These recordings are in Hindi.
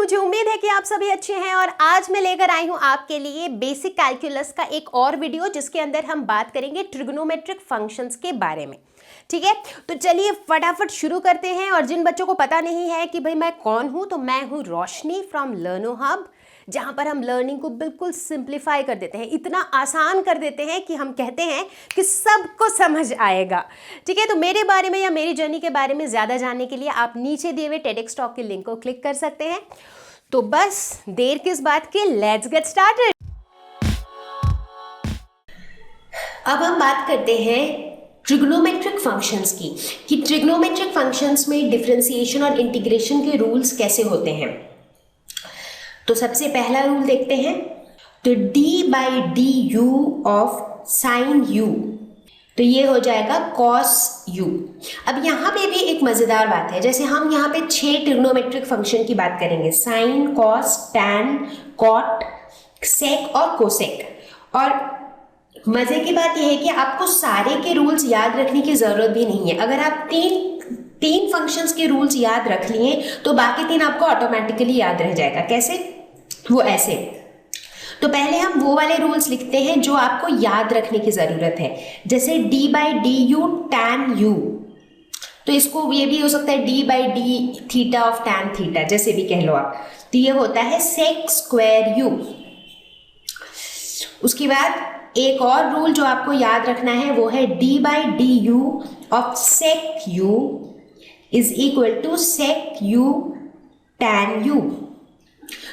मुझे उम्मीद है कि आप सभी अच्छे हैं और आज मैं लेकर आई हूं आपके लिए बेसिक कैलकुलस का एक और वीडियो जिसके अंदर हम बात करेंगे ट्रिग्नोमेट्रिक फंक्शंस के बारे में। ठीक है, तो चलिए फटाफट शुरू करते हैं। और जिन बच्चों को पता नहीं है कि भाई मैं कौन हूं, तो मैं हूं रोशनी फ्रॉम लर्नो हब, जहां पर हम लर्निंग को बिल्कुल सिंप्लीफाई कर देते हैं, इतना आसान कर देते हैं कि हम कहते हैं कि सबको समझ आएगा। ठीक है, तो मेरे बारे में या मेरी जर्नी के बारे में ज़्यादा जानने के लिए आप नीचे दिए हुए TEDx टॉक के लिंक को क्लिक कर सकते हैं। तो बस देर किस बात की, लेट्स गेट स्टार्टेड। अब हम बात करते हैं ट्रिग्नोमेट्रिक फंक्शंस की, कि ट्रिग्नोमेट्रिक फंक्शंस में डिफरेंशिएशन और इंटीग्रेशन के रूल्स कैसे होते हैं। तो सबसे पहला रूल देखते हैं, तो d/du ऑफ साइन u, तो ये हो जाएगा cos u। अब यहाँ पे भी एक मजेदार बात है, जैसे हम यहाँ पे 6 ट्रिग्नोमेट्रिक फंक्शन की बात करेंगे, साइन, कॉस, टैन, कॉट, सेक और कोसेक। और मजे की बात यह है कि आपको सारे के रूल्स याद रखने की जरूरत भी नहीं है। अगर आप तीन फंक्शंस के रूल्स याद रख लिए तो बाकी 3 आपको ऑटोमेटिकली याद रह जाएगा। कैसे? वो ऐसे। तो पहले हम वो वाले रूल्स लिखते हैं जो आपको याद रखने की जरूरत है, जैसे d/du tan u, तो इसको ये भी हो सकता है d/d theta of tan theta, जैसे भी कह लो आप। तो ये होता है sec स्क्वायर u। उसके बाद एक और रूल जो आपको याद रखना है वो है d/du of sec u is equal to sec u tan u।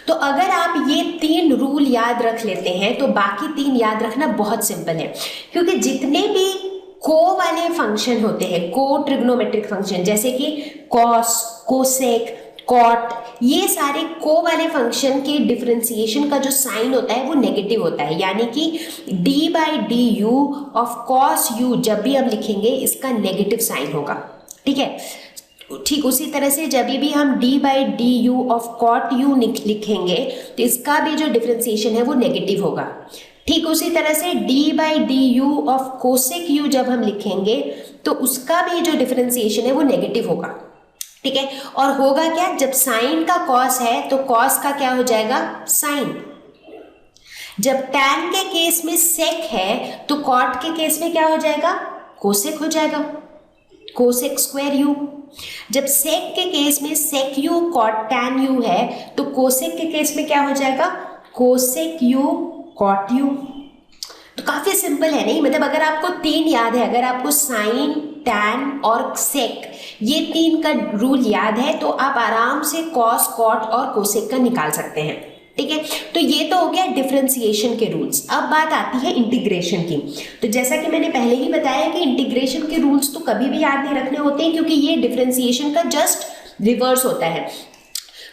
तो अगर आप ये 3 रूल याद रख लेते हैं तो बाकी 3 याद रखना बहुत सिंपल है, क्योंकि जितने भी को वाले फंक्शन होते हैं, को ट्रिग्नोमेट्रिक फंक्शन, जैसे कि कॉस, कोसेक, कॉट, ये सारे को वाले फंक्शन के डिफरेंशिएशन का जो साइन होता है वो नेगेटिव होता है। यानी कि d/du ऑफ कॉस u जब भी हम लिखेंगे इसका नेगेटिव साइन होगा। ठीक है, ठीक उसी तरह से जब भी हम d/du ऑफ cot u लिखेंगे तो इसका भी जो डिफरेंशिएशन है वो नेगेटिव होगा। ठीक उसी तरह से d/du ऑफ cosec u जब हम लिखेंगे तो उसका भी जो डिफरेंशिएशन है वो नेगेटिव होगा। ठीक है, और होगा क्या, जब साइन का कॉस है तो कॉस का क्या हो जाएगा, साइन। जब टैन के केस में सेक है तो कॉट के केस में क्या हो जाएगा, कोसेक हो जाएगा, कोसेक स्क्वायर u। जब सेक के केस में सेक u कॉट टैन u है तो कोसेक के केस में क्या हो जाएगा, कोसेक u कॉट u। तो काफी सिंपल है नहीं, मतलब अगर आपको 3 याद है, अगर आपको साइन, टैन और सेक ये 3 का रूल याद है तो आप आराम से कॉस, कॉट और कोसेक का निकाल सकते हैं। ठीक है, तो ये तो हो गया डिफरेंशिएशन के रूल्स। अब बात आती है इंटीग्रेशन की। तो जैसा कि मैंने पहले ही बताया कि इंटीग्रेशन के रूल्स तो कभी भी याद नहीं रखने होते हैं, क्योंकि ये डिफरेंशिएशन का जस्ट रिवर्स होता है।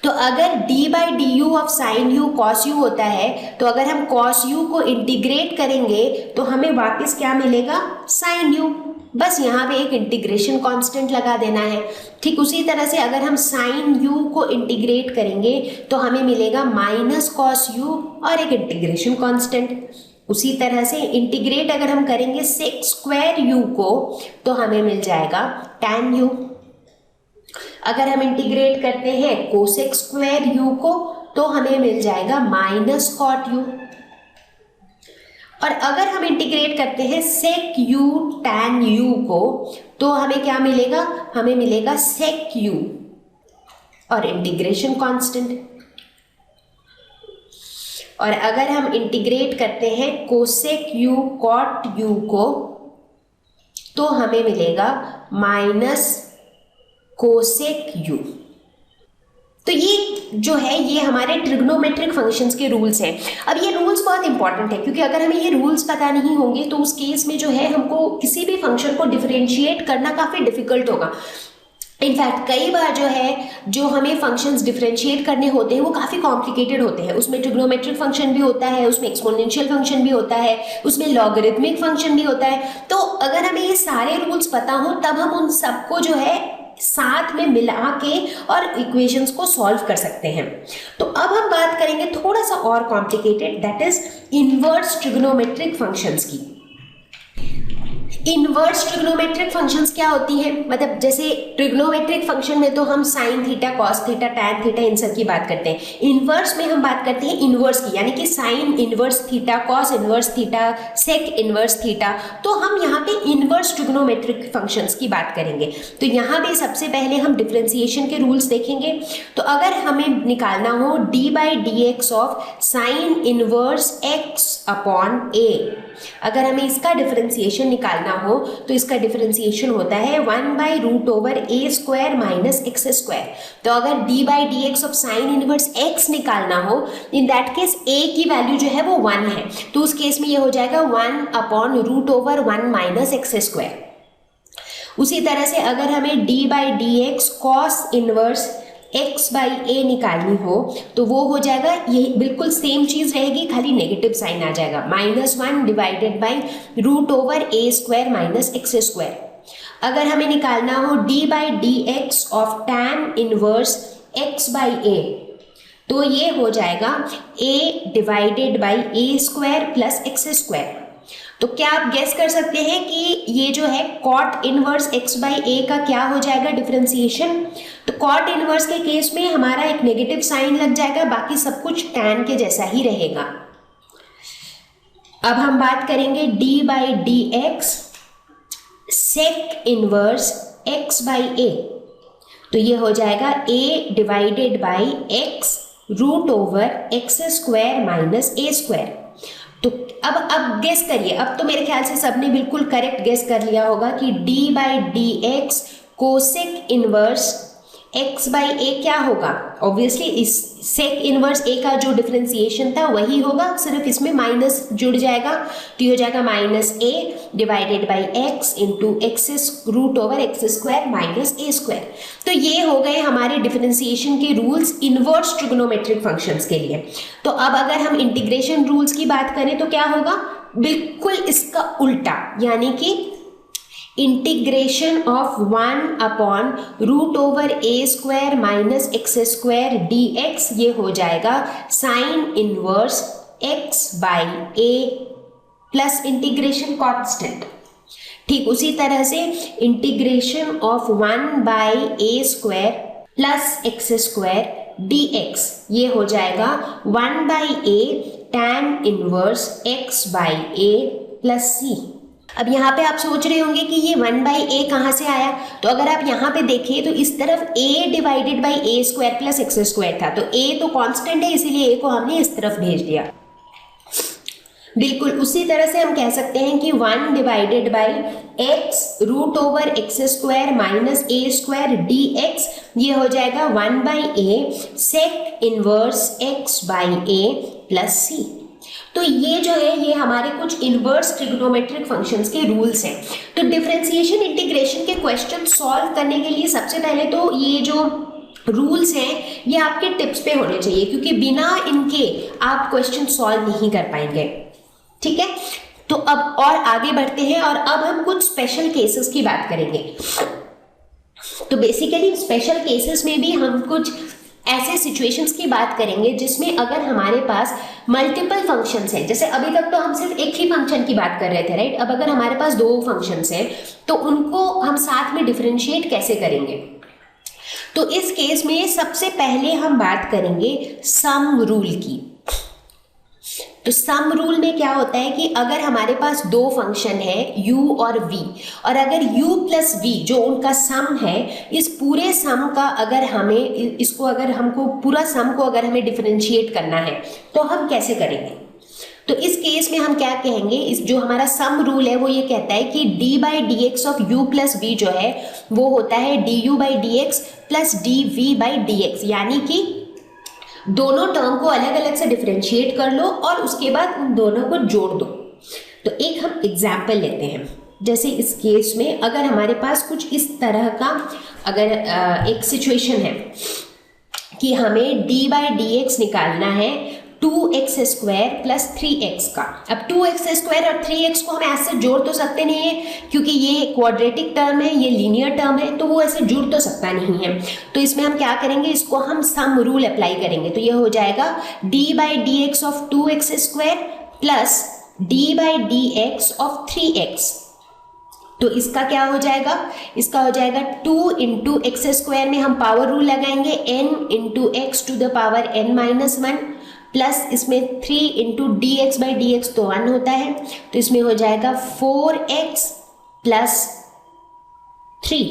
तो अगर d/du of sine u cos u होता है, तो अगर हम cos u को इंटीग्रेट करेंगे तो हमें वापस क्या मिलेगा, साइन u। बस यहाँ पे एक इंटीग्रेशन कांस्टेंट लगा देना है। ठीक उसी तरह से अगर हम साइन u को इंटीग्रेट करेंगे तो हमें मिलेगा माइनस कॉस u और एक इंटीग्रेशन कांस्टेंट। उसी तरह से इंटीग्रेट अगर हम करेंगे सेक स्क्वायर u को तो हमें मिल जाएगा tan u। अगर हम इंटीग्रेट करते हैं कोसेक स्क्वायर u को तो हमें मिल जाएगा माइनस कॉट u। और अगर हम इंटीग्रेट करते हैं सेक u tan u को तो हमें क्या मिलेगा, हमें मिलेगा सेक u और इंटीग्रेशन कांस्टेंट। और अगर हम इंटीग्रेट करते हैं कोसेक u कॉट u को तो हमें मिलेगा माइनस कोसेक u। तो ये जो है ये हमारे ट्रिग्नोमेट्रिक फंक्शंस के रूल्स हैं। अब ये रूल्स बहुत इंपॉर्टेंट है, क्योंकि अगर हमें ये रूल्स पता नहीं होंगे तो उस केस में जो है हमको किसी भी फंक्शन को डिफरेंशिएट करना काफ़ी डिफिकल्ट होगा। इनफैक्ट कई बार जो है जो हमें फंक्शंस डिफरेंशिएट करने होते हैं वो काफ़ी कॉम्प्लिकेटेड होते हैं। उसमें ट्रिग्नोमेट्रिक फंक्शन भी होता है, उसमें एक्सपोनेंशियल फंक्शन भी होता है, उसमें लॉगरिथमिक फंक्शन भी होता है। तो अगर हमें ये सारे रूल्स पता हो तब हम उन सबको जो है साथ में मिला के और इक्वेशंस को सॉल्व कर सकते हैं। तो अब हम बात करेंगे थोड़ा सा और complicated, that is inverse trigonometric functions की। इनवर्स ट्रिग्नोमेट्रिक फंक्शंस क्या होती हैं, मतलब जैसे ट्रिग्नोमेट्रिक फंक्शन में तो हम sine theta, cos theta, tan theta इन सब की बात करते हैं। इनवर्स में हम बात करते हैं इनवर्स की, यानी कि sine inverse theta, cos inverse theta, sec inverse theta. तो हम यहाँ पे इनवर्स ट्रिग्नोमेट्रिक फंक्शंस की बात करेंगे। तो यहाँ पे सबसे पहले हम डिफरेंशिएशन के रूल्स देखेंगे। तो अगर हमें निकालना हो d by d x of sine inverse x upon a, अगर हमें इसका डिफरेंशिएशन निकालना हो तो इसका डिफरेंशिएशन होता है 1/√a² माइनस एक्स स्क्वायर। तो अगर d by d x of sine inverse x निकालना हो, इन दैट केस a की वैल्यू जो है वो 1 है, तो उस केस में ये हो जाएगा 1/√1 माइनस एक्स स्क्वायर। उसी तरह से अगर हमें d by d x cos inverse x by a निकालनी हो तो वो हो जाएगा, ये बिल्कुल सेम चीज रहेगी, खाली नेगेटिव साइन आ जाएगा, -1 divided by √a² minus x square. अगर हमें निकालना हो d by d x of tan inverse x by a, तो ये हो जाएगा a divided by a² plus x square. तो क्या आप गेस कर सकते हैं कि ये जो है कॉट इनवर्स x बाई ए का क्या हो जाएगा डिफरेंशिएशन? तो कॉट इनवर्स के केस में हमारा एक नेगेटिव साइन लग जाएगा, बाकी सब कुछ टैन के जैसा ही रहेगा। अब हम बात करेंगे d by d x sec inverse x by a, तो ये हो जाएगा a divided by x√x² minus a²। तो अब गेस करिए, अब तो मेरे ख्याल से सबने बिल्कुल करेक्ट गेस कर लिया होगा कि d by d x cosec inverse x by a क्या होगा। ऑब्वियसली इस सेक इनवर्स a का जो डिफरेंशिएशन था वही होगा, सिर्फ इसमें माइनस जुड़ जाएगा, तो ये हो जाएगा -a divided by x into x√x² minus a²। तो ये हो गए हमारे डिफरेंशिएशन के रूल्स इनवर्स ट्रिग्नोमेट्रिक फंक्शंस के लिए। तो अब अगर हम इंटीग्रेशन रूल्स की बात करें तो क्या होगा, बिल्कुल इसका उल्टा, यानी कि integration of 1/√a² minus x² dx, ये हो जाएगा sine inverse x by A plus integration constant. ठीक उसी तरह से integration of 1/a² plus x² dx, ये हो जाएगा 1/a tan inverse x by A plus c। अब यहाँ पे आप सोच रहे होंगे कि ये 1/a कहाँ से आया, तो अगर आप यहाँ पे देखें तो इस तरफ a divided by a² plus x² था, तो a तो कांस्टेंट है इसीलिए a को हमने इस तरफ भेज दिया। बिल्कुल उसी तरह से हम कह सकते हैं कि 1 divided by x√x² minus a² dx, ये हो जाएगा 1/a sec inverse x by a plus c। तो ये जो है ये हमारे कुछ इनवर्स ट्रिग्नोमेट्रिक फंक्शंस के रूल्स हैं। तो डिफरेंशिएशन इंटीग्रेशन के क्वेश्चन सॉल्व करने के लिए सबसे पहले तो ये जो रूल्स हैं ये आपके टिप्स पे होने चाहिए, क्योंकि बिना इनके आप क्वेश्चन सॉल्व नहीं कर पाएंगे। ठीक है, तो अब और आगे बढ़ते हैं और अब हम कुछ स्पेशल केसेस की बात करेंगे। तो बेसिकली स्पेशल केसेस में भी हम कुछ ऐसे सिचुएशंस की बात करेंगे जिसमें अगर हमारे पास मल्टीपल फंक्शंस हैं, जैसे अभी तक तो हम सिर्फ एक ही फंक्शन की बात कर रहे थे, राइट। अब अगर हमारे पास दो फंक्शंस हैं तो उनको हम साथ में डिफरेंशिएट कैसे करेंगे। तो इस केस में सबसे पहले हम बात करेंगे सम रूल की। तो सम रूल में क्या होता है कि अगर हमारे पास दो फंक्शन है u और v, और अगर u प्लस v जो उनका सम है, इस पूरे सम का अगर हमें इसको अगर हमको पूरा सम को अगर हमें डिफरेंशिएट करना है तो हम कैसे करेंगे। तो इस केस में हम क्या कहेंगे, इस जो हमारा सम रूल है वो ये कहता है कि d by d x of u plus v जो है वो होता है du by d x plus dv by d x, यानी कि दोनों टर्म को अलग अलग से डिफरेंशिएट कर लो और उसके बाद उन दोनों को जोड़ दो। तो एक हम एग्जाम्पल लेते हैं, जैसे इस केस में अगर हमारे पास कुछ इस तरह का अगर एक सिचुएशन है कि हमें d बाई डी एक्स निकालना है 2x² प्लस 3x का। अब 2x² और 3x को हम ऐसे जोड़ तो सकते नहीं है, क्योंकि ये क्वाड्रेटिक टर्म है, ये लीनियर टर्म है, तो वो ऐसे जुड़ तो सकता नहीं है। तो इसमें हम क्या करेंगे, इसको हम सम रूल अप्लाई करेंगे। तो ये हो जाएगा d by d x of 2x² plus d by d x of 3x। तो इसका क्या हो जाएगा, इसका हो जाएगा 2 इंटू एक्स स्क्वायर में हम पावर रूल लगाएंगे n into x to the power n minus 1 plus इसमें 3 into d x by d x तो 1 होता है, तो इसमें हो जाएगा 4x प्लस 3।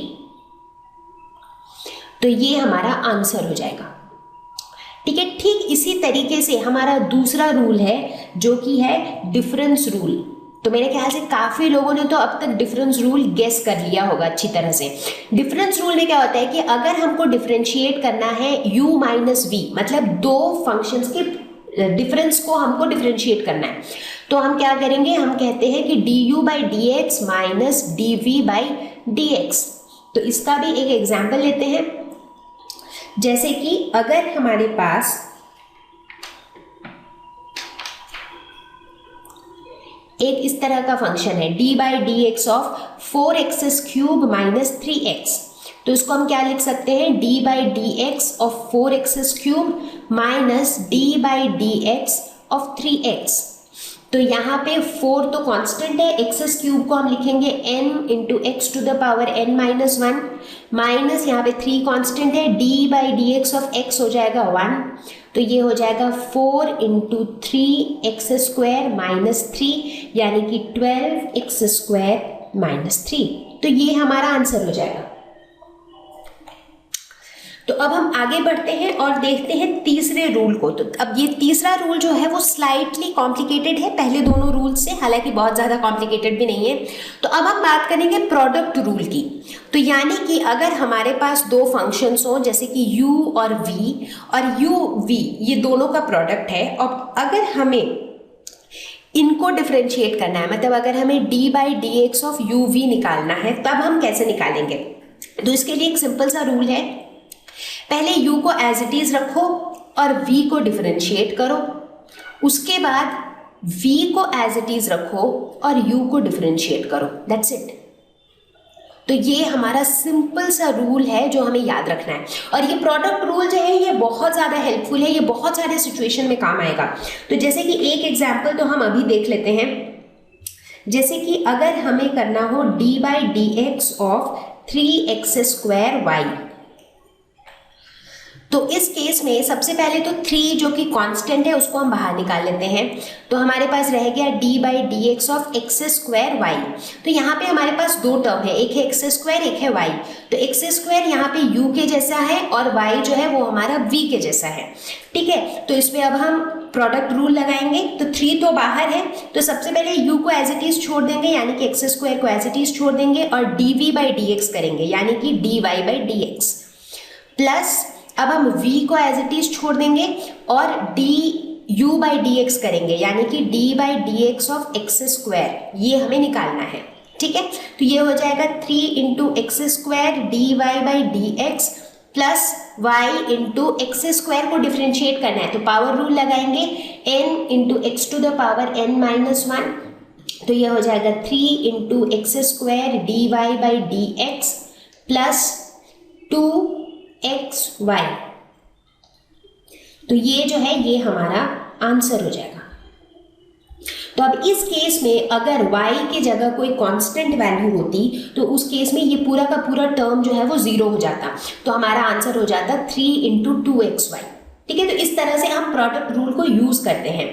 तो ये हमारा आंसर हो जाएगा। ठीक है, ठीक इसी तरीके से हमारा दूसरा रूल है जो कि है डिफरेंस रूल। तो मेरे ख्याल से काफी लोगों ने तो अब तक डिफरेंस रूल गेस कर लिया होगा अच्छी तरह से। डिफरेंस रूल में क्या होता है कि अगर हमको डिफरेंशिएट करना है u माइनस वी, मतलब दो फंक्शंस के डिफरेंस को हमको डिफरेंशिएट करना है, तो हम क्या करेंगे, हम कहते हैं कि du by d x minus d v by d x. तो इसका भी एक एग्जाम्पल लेते हैं, जैसे कि अगर हमारे पास एक इस तरह का फंक्शन है d by d x of 4x cube minus 3x, तो इसको हम क्या लिख सकते हैं, d by d x of 4x cube minus d by d x of 3x। तो यहाँ पे 4 तो कांस्टेंट है, एक्स क्यूब को हम लिखेंगे n into x to the power n minus 1 minus यहाँ पे 3 कांस्टेंट है, d by d x of x हो जाएगा 1, तो ये हो जाएगा 4 इंटू 3x स्क्वायर माइनस 3 यानी कि 12x स्क्वायर माइनस 3। तो ये हमारा आंसर हो जाएगा। तो अब हम आगे बढ़ते हैं और देखते हैं तीसरे रूल को। तो अब ये तीसरा रूल जो है वो स्लाइटली कॉम्प्लिकेटेड है पहले दोनों रूल से, हालांकि बहुत ज़्यादा कॉम्प्लिकेटेड भी नहीं है। तो अब हम बात करेंगे प्रोडक्ट रूल की। तो यानी कि अगर हमारे पास दो फंक्शंस हों जैसे कि u और v ये दोनों का प्रोडक्ट है, और अगर हमें इनको डिफरेंशिएट करना है, मतलब अगर हमें d by d x of u v निकालना है, तब हम कैसे निकालेंगे। तो इसके लिए एक सिंपल सा रूल है, पहले u को एज इट इज रखो और v को डिफरेंशिएट करो, उसके बाद v को एज इट इज रखो और u को डिफरेंशिएट करो, दैट्स इट। तो ये हमारा सिंपल सा रूल है जो हमें याद रखना है, और ये प्रोडक्ट रूल जो है ये बहुत ज़्यादा हेल्पफुल है, ये बहुत सारे सिचुएशन में काम आएगा। तो जैसे कि एक एग्जाम्पल तो हम अभी देख लेते हैं, जैसे कि अगर हमें करना हो d by d x of 3x square y, तो इस केस में सबसे पहले तो 3 जो कि कांस्टेंट है उसको हम बाहर निकाल लेते हैं, तो हमारे पास रह गया d by d x of x square y. तो यहाँ पे हमारे पास दो टर्म है, एक है एक्स स्क्वायर एक है y। तो एक्स स्क्वायर यहाँ पे u के जैसा है और y जो है वो हमारा v के जैसा है। ठीक है, तो इसमें अब हम प्रोडक्ट रूल लगाएंगे। तो 3 तो बाहर है, तो सबसे पहले u को एज इट इज छोड़ देंगे यानी कि एक्स स्क्वायर को एज इट इज छोड़ देंगे, और dv बाई डी एक्स करेंगे यानी कि dy by d x, plus अब हम v को एज इट इज छोड़ देंगे और du बाई डी एक्स करेंगे यानी कि d by d x of x square, ये हमें निकालना है। ठीक है, तो ये हो जाएगा 3 into x square dy by d x plus y into x square को डिफरेंशिएट करना है, तो पावर रूल लगाएंगे n into x to the power n minus 1, तो ये हो जाएगा 3 into x square dy by d x plus 2xy। तो ये जो है ये हमारा आंसर हो जाएगा। तो अब इस केस में अगर y की जगह कोई कांस्टेंट वैल्यू होती तो उस केस में ये पूरा का पूरा टर्म जो है वो 0 हो जाता, तो हमारा आंसर हो जाता 3 इंटू 2xy। ठीक है, तो इस तरह से हम प्रोडक्ट रूल को यूज करते हैं।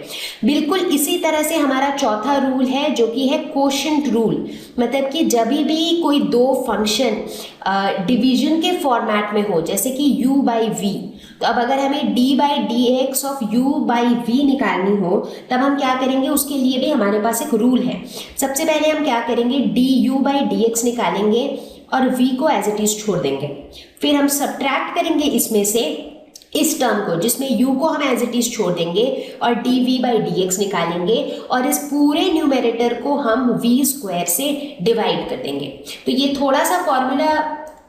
बिल्कुल इसी तरह से हमारा चौथा रूल है जो कि है कोशेंट रूल, मतलब कि जब भी कोई दो फंक्शन डिवीजन के फॉर्मेट में हो जैसे कि u बाई v, तो अब अगर हमें d by d x of u by v निकालनी हो तब हम क्या करेंगे, उसके लिए भी हमारे पास एक रूल है। सबसे पहले हम क्या करेंगे, du बाई डी एक्स निकालेंगे और v को एज इट इज छोड़ देंगे, फिर हम सब्ट्रैक्ट करेंगे इसमें से इस टर्म को जिसमें u को हम एज इट इज छोड़ देंगे और dv बाई डी एक्स निकालेंगे और इस पूरे न्यूमरेटर को हम v स्क्वायर से डिवाइड कर देंगे। तो ये थोड़ा सा फॉर्मूला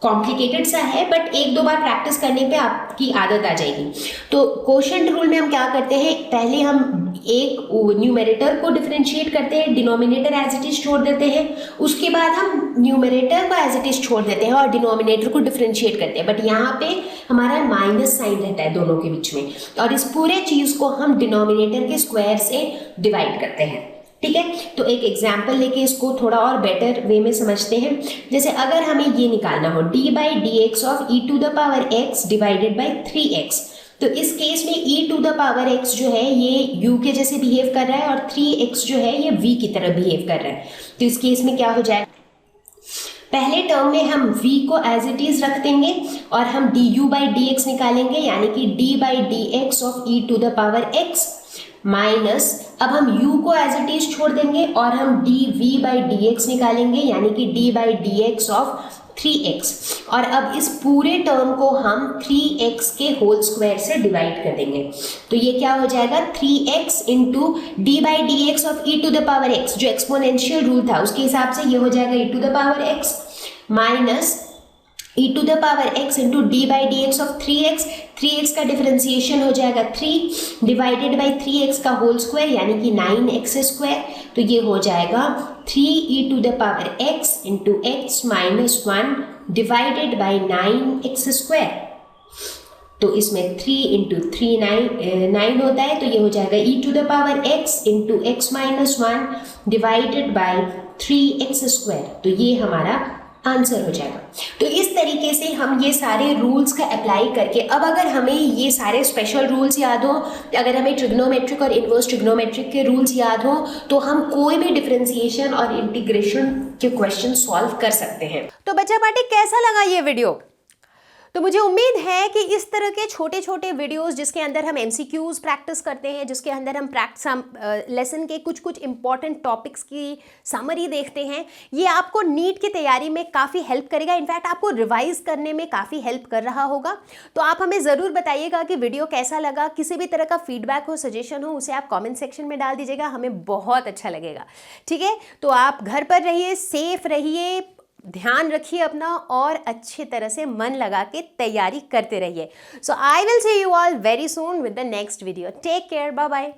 कॉम्प्लिकेटेड सा है, बट एक दो बार प्रैक्टिस करने पे आपकी आदत आ जाएगी। तो कोशेंट रूल में हम क्या करते हैं, पहले हम एक न्यूमरेटर को डिफरेंशिएट करते हैं, डिनोमिनेटर एज इट इज छोड़ देते हैं, उसके बाद हम न्यूमरेटर को एज इट इज छोड़ देते हैं और डिनोमिनेटर को डिफरेंशिएट करते हैं, बट यहाँ पे हमारा माइनस साइन रहता है दोनों के बीच में, और इस पूरे चीज को हम डिनोमिनेटर के स्क्वायर से डिवाइड करते हैं। ठीक है, तो एक एग्जाम्पल लेके इसको थोड़ा और बेटर वे में समझते हैं। जैसे अगर हमें ये निकालना हो d by d x of e to the power x divided by 3x, तो इस केस में e to the power x जो है ये u के जैसे बिहेव कर रहा है और 3x जो है ये v की तरह बिहेव कर रहा है। तो इस केस में क्या हो जाएगा, पहले टर्म में हम v को एज इट इज रख देंगे और हम du बाई डी एक्स निकालेंगे, यानी कि d by d x of e to the power x minus, अब हम u को एज इट इज छोड़ देंगे और हम dv बाई डी एक्स निकालेंगे, यानी कि d by d x of 3x, और अब इस पूरे टर्म को हम 3x के होल स्क्वायर से डिवाइड कर देंगे। तो ये क्या हो जाएगा, 3x into d by d x of e to the power x, जो एक्सपोनेंशियल रूल था उसके हिसाब से ये हो जाएगा e to the power x minus e to the power x into d by d x of 3x, 3x का डिफरेंशिएशन हो जाएगा 3 डिवाइडेड बाई 3x का होल स्क्वायर, यानी कि 9x स्क्वायर। तो ये हो जाएगा 3e to the power x into x minus 1 divided by 9x square. तो इसमें 3 इंटू 3 9 होता है, तो ये हो जाएगा e to the power x into x minus 1 divided by 3x square. तो ये हमारा आंसर हो जाएगा। तो इस तरीके से हम ये सारे रूल्स का अप्लाई करके, अब अगर हमें ये सारे स्पेशल रूल्स याद हो, अगर हमें ट्रिग्नोमेट्रिक और इनवर्स ट्रिग्नोमेट्रिक के रूल्स याद हो, तो हम कोई भी डिफरेंशिएशन और इंटीग्रेशन के क्वेश्चन सॉल्व कर सकते हैं। तो बच्चा पार्टी कैसा लगा ये वीडियो? तो मुझे उम्मीद है कि इस तरह के छोटे छोटे वीडियोस जिसके अंदर हम MCQs प्रैक्टिस करते हैं, जिसके अंदर हम लेसन के कुछ कुछ इंपॉर्टेंट टॉपिक्स की समरी देखते हैं, ये आपको नीट की तैयारी में काफ़ी हेल्प करेगा। इनफैक्ट आपको रिवाइज करने में काफ़ी हेल्प कर रहा होगा। तो आप हमें ज़रूर बताइएगा कि वीडियो कैसा लगा। किसी भी तरह का फीडबैक हो, सजेशन हो, उसे आप कॉमेंट सेक्शन में डाल दीजिएगा, हमें बहुत अच्छा लगेगा। ठीक है, तो आप घर पर रहिए, सेफ रहिए, ध्यान रखिए अपना और अच्छी तरह से मन लगा के तैयारी करते रहिए। So I will see you all very soon with the next video. Take care, bye bye.